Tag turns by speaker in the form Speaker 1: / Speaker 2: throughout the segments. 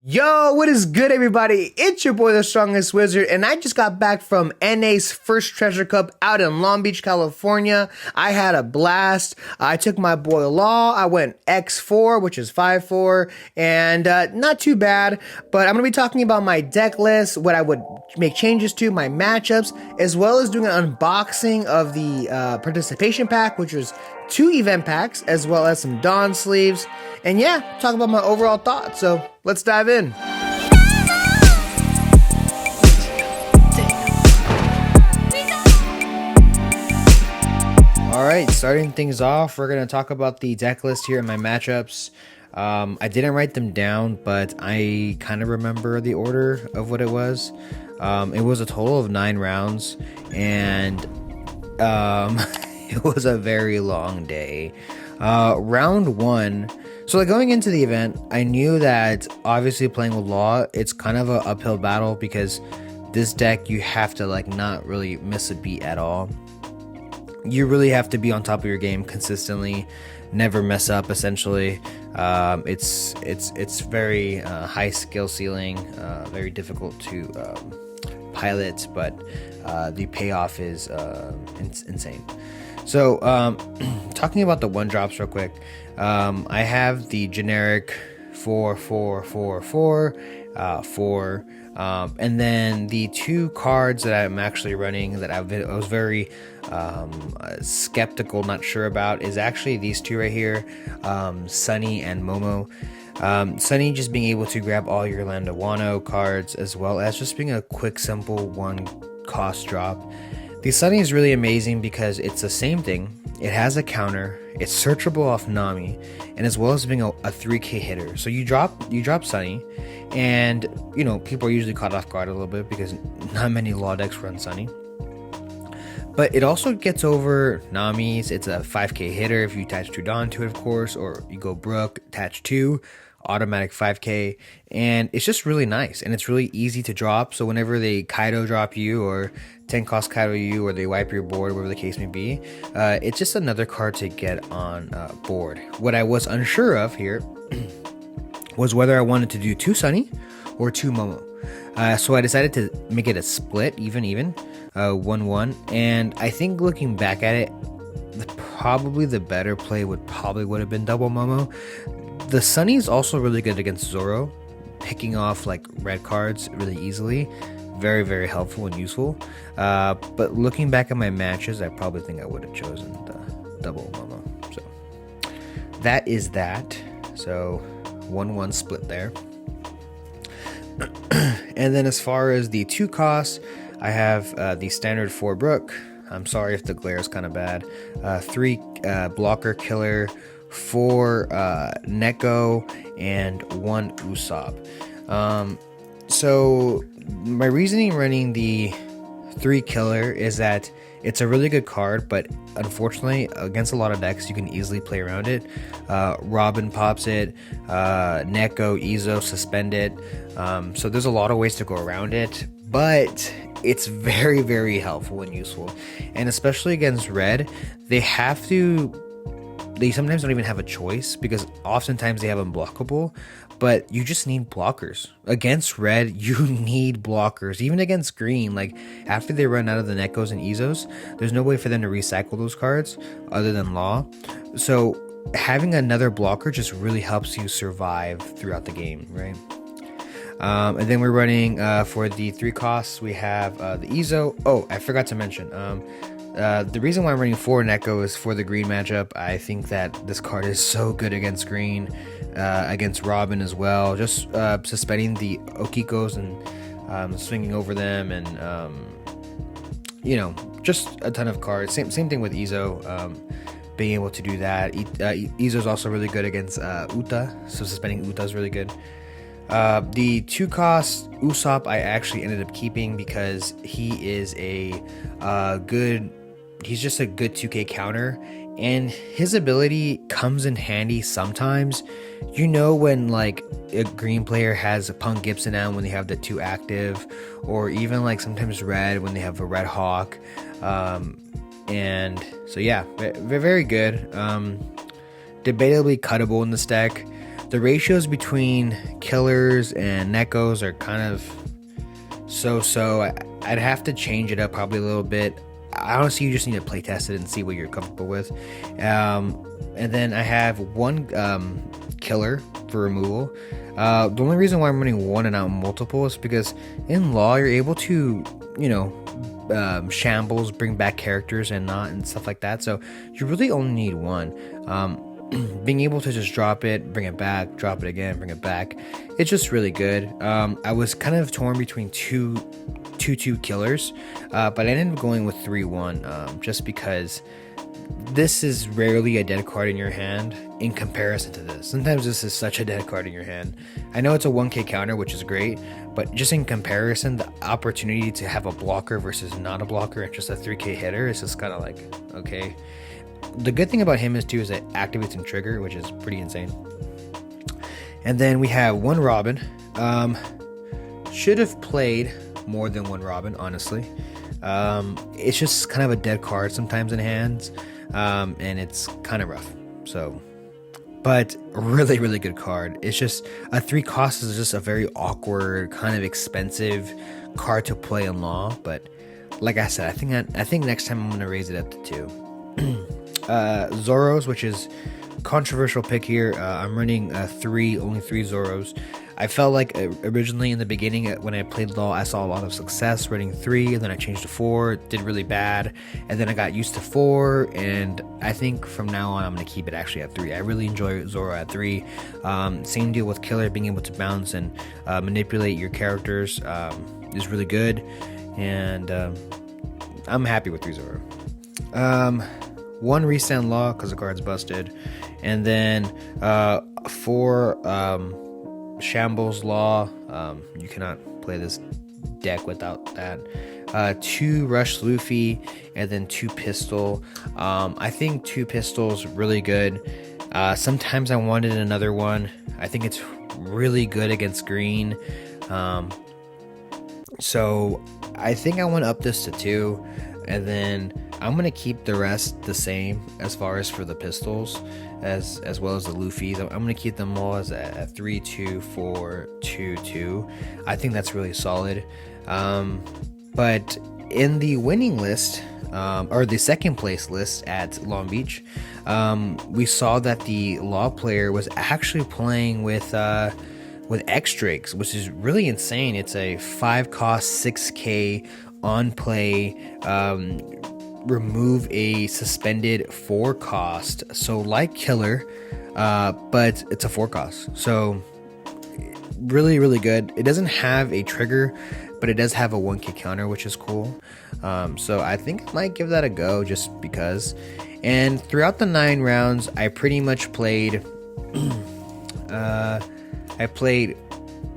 Speaker 1: Yo, what is good, everybody? It's your boy, the Strongest Wizard, and I just got back from NA's first Treasure Cup out in Long Beach, California. I had a blast. I took my boy Law. I went X4, which is 5-4, and not too bad. But I'm going to be talking about my deck list, what I would make changes to, my matchups, as well as doing an unboxing of the participation pack, which was 2 event packs, as well as some Dawn sleeves. And yeah, talk about my overall thoughts. So let's dive in. Alright, starting things off, we're going to talk about the deck list here and my matchups. I didn't write them down, but I kind of remember the order of what it was. It was a total of 9 rounds, and it was a very long day. Round 1, so like going into the event, I knew that obviously playing with Law, it's kind of an uphill battle because this deck you have to like not really miss a beat at all. You really have to be on top of your game consistently, never mess up essentially. It's very high skill ceiling, very difficult to pilot, but the payoff is insane. So talking about the 1-drops real quick, I have the generic 4, and then the 2 cards that I'm actually running that I was very skeptical, not sure about, is actually these 2 right here, Sunny and Momo. Sunny just being able to grab all your Lambda Wano cards, as well as just being a quick, simple 1 cost drop. The Sunny is really amazing because it's the same thing. It has a counter, it's searchable off Nami, and as well as being a 3k hitter. So you drop Sunny, and you know, people are usually caught off guard a little bit because not many Law decks run Sunny. But it also gets over Nami's. It's a 5k hitter if you attach 2 Dawn to it, of course, or you go Brook, attach 2, automatic 5k, and it's just really nice, and it's really easy to drop. So whenever they Kaido drop you, or 10 cost Kaido you, or they wipe your board, whatever the case may be, it's just another card to get on board. What I was unsure of here was whether I wanted to do 2 Sunny or 2 Momo. So I decided to make it a split, even 1-1, and I think looking back at it, probably the better play would have been double Momo. The Sunny is also really good against Zoro, picking off like red cards really easily. Very, very helpful and useful. But looking back at my matches, I probably think I would have chosen the double Momo. So that is that. So 1-1 split there. And then as far as the 2 costs, I have the standard 4 Brook. I'm sorry if the glare is kind of bad. 3 blocker killer, 4 Neko, and 1 Usopp. So my reasoning running the 3 killer is that it's a really good card, but unfortunately against a lot of decks you can easily play around it. Robin pops it, Neko, Izo suspend it, so there's a lot of ways to go around it, but it's very, very helpful and useful. And especially against red, they sometimes don't even have a choice, because oftentimes they have unblockable, but you just need blockers. Against red, you need blockers. Even against green, like after they run out of the Nekos and Izos, there's no way for them to recycle those cards other than Law. So having another blocker just really helps you survive throughout the game, right? And then we're running for the 3 costs, we have the Izo. Oh, I forgot to mention, the reason why I'm running 4 Neko is for the green matchup. I think that this card is so good against green, against Robin as well. Just suspending the Okikos and swinging over them, and you know, just a ton of cards. Same thing with Izo, being able to do that. Izo is also really good against Uta, so suspending Uta is really good. The 2 cost Usopp I actually ended up keeping because he is he's just a good 2k counter, and his ability comes in handy sometimes. You know, when like a green player has a Punk Gibson out when they have the 2 active, or even like sometimes red when they have a Red Hawk, and so yeah, very, very good. Debatably cuttable in this deck. The ratios between killers and Nekos are kind of so. I'd have to change it up probably a little bit. Honestly, you just need to play test it and see what you're comfortable with. And then I have one killer for removal. The only reason why I'm running one and not multiple is because in Law you're able to, shambles, bring back characters and not and stuff like that. So you really only need one. Being able to just drop it, bring it back, drop it again, bring it back, it's just really good. I was kind of torn between two killers, but I ended up going with 3-1, just because this is rarely a dead card in your hand in comparison to this. Sometimes this is such a dead card in your hand. I know it's a 1k counter, which is great, but just in comparison, the opportunity to have a blocker versus not a blocker and just a 3k hitter is just kind of like, okay. The good thing about him is too is it activates and trigger, which is pretty insane. And then we have one Robin. Should have played more than one Robin, honestly. It's just kind of a dead card sometimes in hands, and it's kind of rough. So, but really, really good card. It's just a 3 cost is just a very awkward, kind of expensive card to play in Law. But like I said, I think next time I'm gonna raise it up to 2. Zoros, which is controversial pick here. I'm running only three Zoros. I felt like originally in the beginning when I played Law, I saw a lot of success running 3, and then I changed to 4, did really bad, and then I got used to 4, and I think from now on I'm going to keep it actually at 3. I really enjoy Zoro at 3. Same deal with Killer, being able to bounce and manipulate your characters is really good, and I'm happy with 3 Zoro. 1 restand Law because the card's busted, and then 4 Shambles Law. You cannot play this deck without that. 2 Rush Luffy, and then 2 Pistol. I think 2 Pistols really good. Sometimes I wanted another one. I think it's really good against green. So I think I want to up this to 2, and then I'm gonna keep the rest the same as far as for the pistols, as well as the Luffys. I'm gonna keep them all as a 3, 2, 4, 2, 2. I think that's really solid. But in the winning list, or the second place list at Long Beach, we saw that the Law player was actually playing with X-Drakes, which is really insane. It's a 5 cost 6k on play. Remove a suspended 4 cost, so like Killer, but it's a 4 cost, so really, really good. It doesn't have a trigger, but it does have a 1k counter, which is cool. So I think I might give that a go just because. And throughout the 9 rounds, I pretty much played I played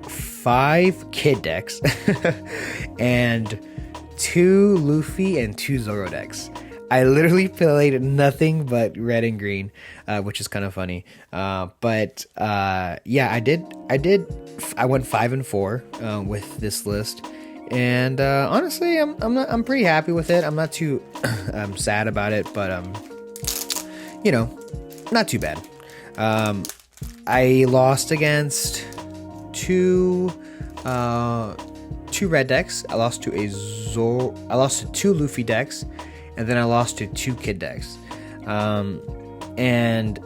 Speaker 1: 5 kid decks and 2 Luffy and 2 Zoro decks. I literally played nothing but red and green, which is kind of funny. But yeah, I went 5 and 4 with this list, and honestly, I'm pretty happy with it. I'm not too sad about it, but not too bad. I lost against 2 red decks. I lost to 2 Luffy decks, and then I lost to 2 kid decks. And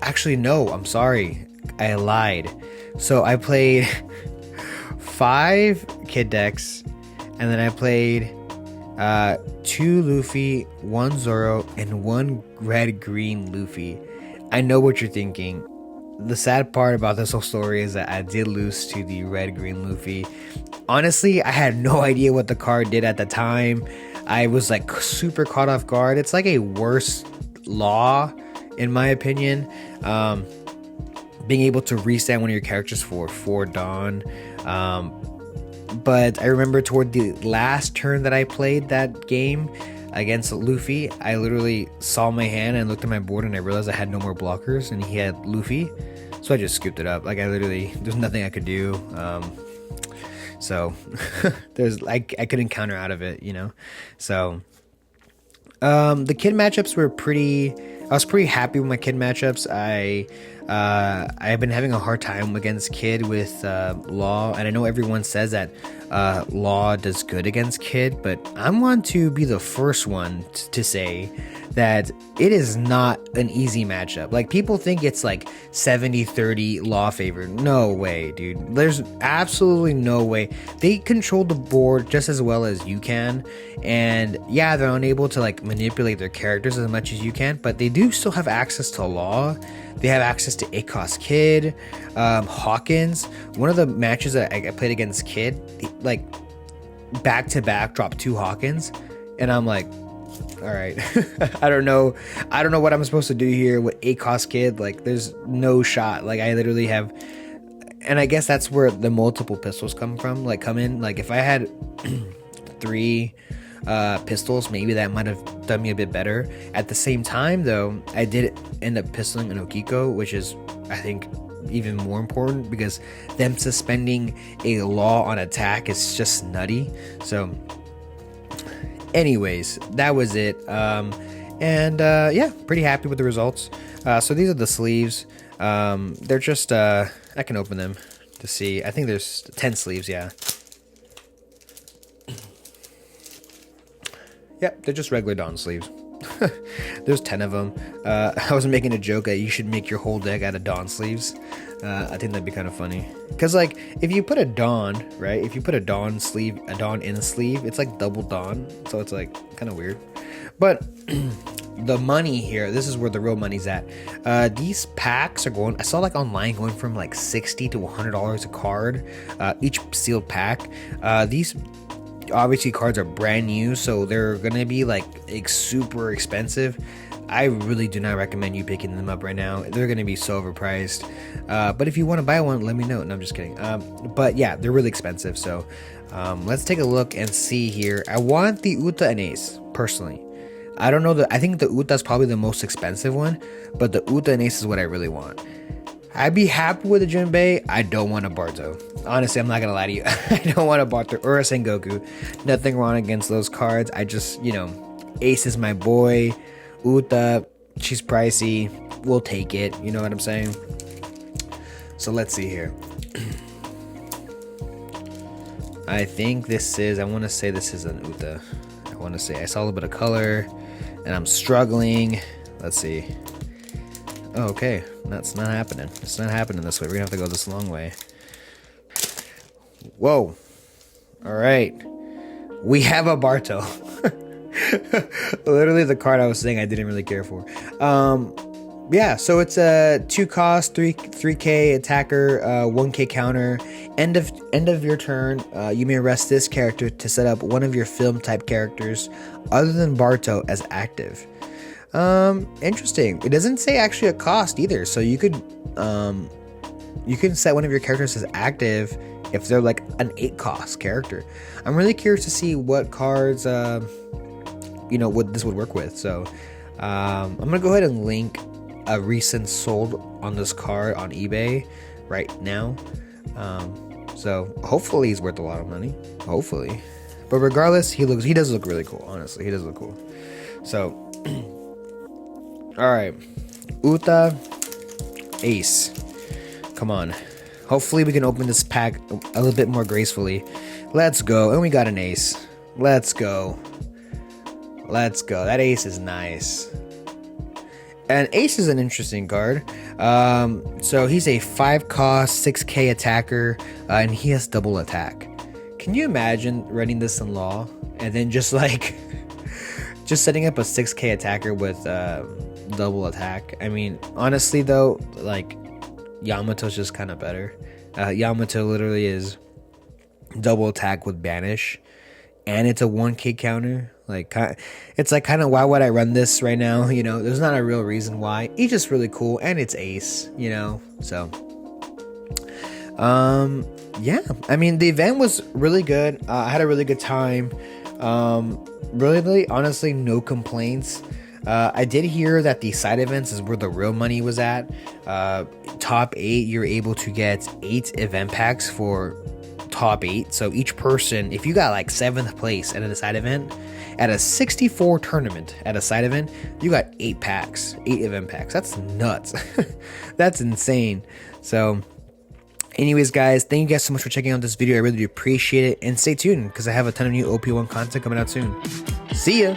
Speaker 1: actually, no, I'm sorry, I lied. So I played 5 kid decks, and then I played 2 Luffy, 1 Zoro, and 1 red green Luffy. I know what you're thinking. The sad part about this whole story is that I did lose to the red green Luffy. Honestly, I had no idea what the card did at the time. I was like super caught off guard. It's like a worse Law, in my opinion. Being able to restand one of your characters for Dawn. But I remember toward the last turn that I played that game against Luffy, I literally saw my hand and looked at my board and I realized I had no more blockers and he had Luffy. So I just scooped it up. Like there's nothing I could do. So I couldn't counter out of it, So the kid matchups were I was pretty happy with my kid matchups. I I've been having a hard time against Kid with Law, and I know everyone says that Law does good against Kid, but I want to be the first one to say that it is not an easy matchup. Like, people think it's like 70-30 Law favored. No way, dude. There's absolutely no way. They control the board just as well as you can, and yeah, they're unable to like manipulate their characters as much as you can, but they do still have access to Law. They have access to ACOS Kid, Hawkins. One of the matches that I played against Kid, like back to back, dropped 2 Hawkins, and I'm like, all right, I don't know what I'm supposed to do here with ACOS Kid. Like, there's no shot. Like, I literally have, and I guess that's where the multiple pistols come in. Like, if I had 3 pistols, maybe that might have done me a bit better. At the same time, though, I did end up pistoling an Okiko, which is, I think, even more important, because them suspending a Law on attack is just nutty. So anyways, that was it. Yeah, pretty happy with the results. So these are the sleeves. They're just I can open them to see. I think there's 10 sleeves. Yeah. Yep, they're just regular Dawn sleeves. There's 10 of them. I was making a joke that you should make your whole deck out of Dawn sleeves. I think that'd be kind of funny. Because, like, if you put a Dawn, right? If you put a Dawn sleeve, a Dawn in a sleeve, it's like double Dawn. So it's, like, kind of weird. But the money here, this is where the real money's at. These packs are going, I saw, like, online going from, like, $60 to $100 a card. Each sealed pack. These obviously cards are brand new, so they're gonna be like super expensive. I really do not recommend you picking them up right now. They're gonna be so overpriced. But if you want to buy one, let me know. No, I'm just kidding. But yeah, they're really expensive. So let's take a look and see here. I want the Uta and Ace personally. I don't know, I think the Uta is probably the most expensive one, but the Uta and Ace is what I really want. I'd be happy with a Jinbei. I don't want a Barto. Honestly, I'm not gonna lie to you. I don't want a Barto or a Sengoku. Nothing wrong against those cards. I just, Ace is my boy. Uta, she's pricey. We'll take it. You know what I'm saying? So let's see here. I think this is, I want to say this is an Uta. I saw a little bit of color and I'm struggling. Let's see. Oh, okay, that's not happening. It's not happening this way. We're gonna have to go this long way. Whoa. All right. We have a Barto. Literally the card I was saying I didn't really care for. Yeah, so it's a 2 cost, 3k attacker, 1k counter. End of your turn, you may rest this character to set up one of your film type characters other than Barto as active. Interesting. It doesn't say actually a cost either, so you could set one of your characters as active if they're like an 8 cost character. I'm really curious to see what cards what this would work with. So I'm gonna go ahead and link a recent sold on this card on eBay right now. So hopefully he's worth a lot of money. Hopefully. But regardless, he does look really cool, honestly. He does look cool. So alright, Uta, Ace. Come on. Hopefully we can open this pack a little bit more gracefully. Let's go. And we got an Ace. Let's go. Let's go. That Ace is nice. And Ace is an interesting card. So he's a 5 cost, 6k attacker, and he has double attack. Can you imagine running this in Law and then just like just setting up a 6k attacker with double attack? I mean, honestly though, like Yamato's just kind of better. Yamato literally is double attack with banish, and it's a 1k counter. Like, it's like kind of, why would I run this right now? There's not a real reason why. He's just really cool, and it's Ace. So yeah, I mean, the event was really good. I had a really good time. Really, honestly, no complaints. I did hear that the side events is where the real money was at. Top 8, you're able to get 8 event packs for top 8. So each person, if you got like 7th place at a side event, at a 64 tournament at a side event, you got 8 packs, 8 event packs. That's nuts. That's insane. So anyways, guys, thank you guys so much for checking out this video. I really do appreciate it. And stay tuned because I have a ton of new OP1 content coming out soon. See ya.